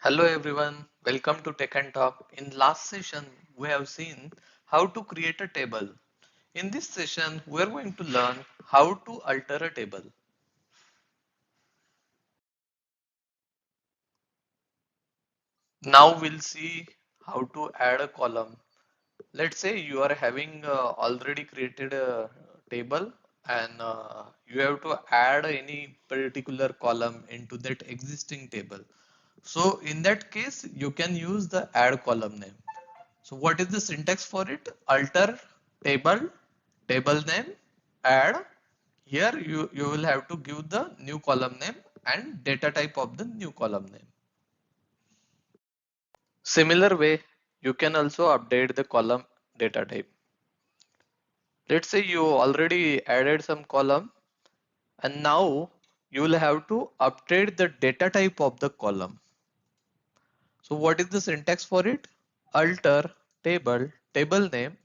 Hello everyone, welcome to Tech and Talk. In last session, we have seen how to create a table. In this session, we are going to learn how to alter a table. Now we'll see how to add a column. Let's say you are having already created a table and you have to add any particular column into that existing table. So in that case, you can use the add column name. So what is the syntax for it? Alter table, table name, add. Here you will have to give the new column name and data type of the new column name. Similar way, you can also update the column data type. Let's say you already added some column and now you will have to update the data type of the column. So what is the syntax for it? Alter table, table name,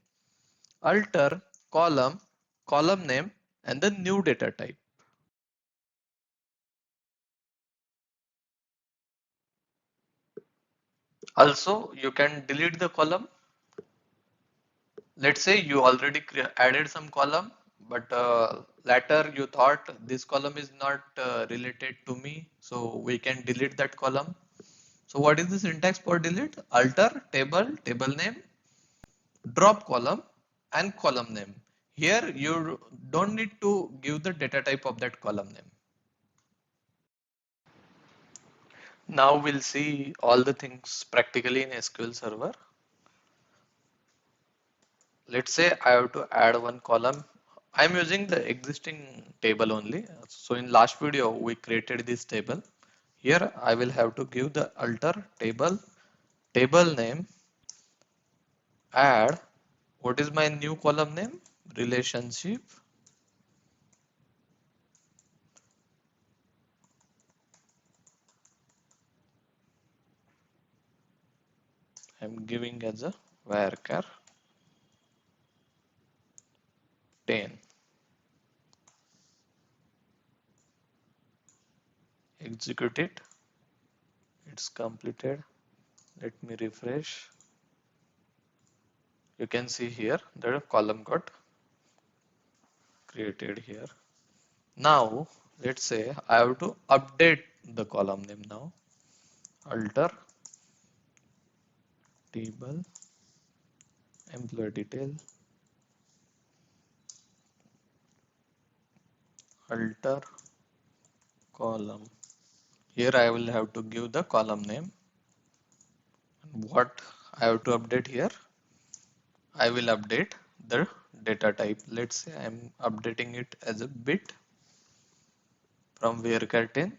alter column, column name, and the new data type. Also, you can delete the column. Let's say you already added some column, but later you thought this column is not related to me, so we can delete that column. So what is the syntax for delete? Alter table, table name, drop column, and column name. Here you don't need to give the data type of that column name. Now we'll see all the things practically in SQL Server. Let's say I have to add one column. I'm using the existing table only. So in last video we created this table. Here I will have to give the alter table, table name, add. What is my new column name? Relationship. I'm giving as a varchar 10. Execute it. It's completed. Let me refresh. You can see here the column got created here. Now let's say I have to update the column name now. Alter table employee detail, alter column. Here I will have to give the column name. What I have to update here? I will update the data type. Let's say I'm updating it as a bit from varchar 10.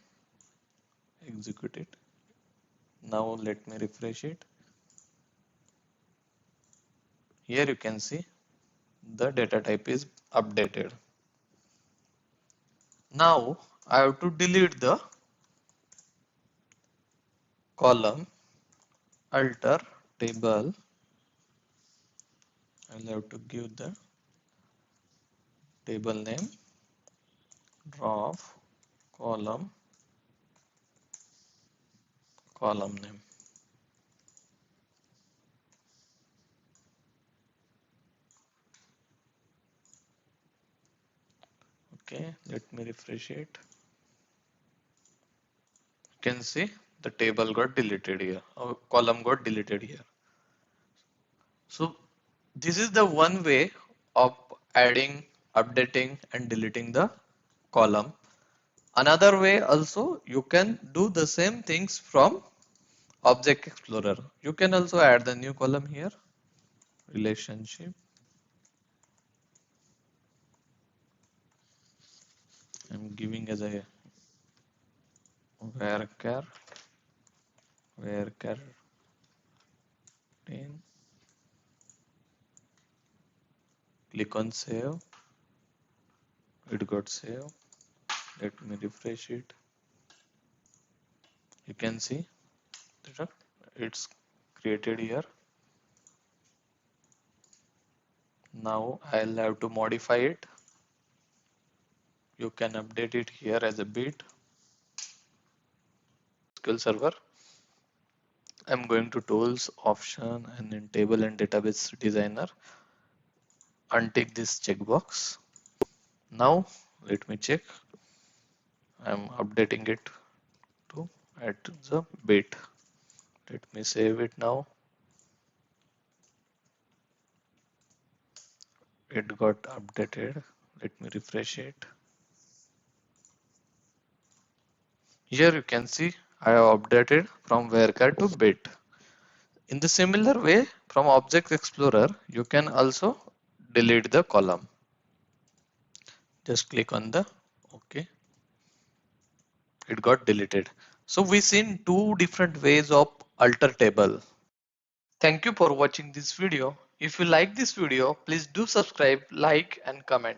Execute it. Now let me refresh it. Here you can see the data type is updated. Now I have to delete the column alter table. I'll have to give the table name, drop column, column name. Okay, let me refresh it. You can see the table got deleted here, or column got deleted here. So this is the one way of adding, updating and deleting the column. Another way also, you can do the same things from Object Explorer. You can also add the new column here, relationship. I'm giving as a varchar 10. Click on save. It got saved. Let me refresh it. You can see that it's created here. Now I'll have to modify it. You can update it here as a bit SQL Server. I'm going to tools, option, and in table and database designer, untick this checkbox. Now let me check. I'm updating it to add the bit. Let me save it now. It got updated. Let me refresh it. Here you can see I have updated from varchar to bit. In the similar way, from Object Explorer, you can also delete the column. Just click on the OK. It got deleted. So we seen two different ways of alter table. Thank you for watching this video. If you like this video, please do subscribe, like and comment.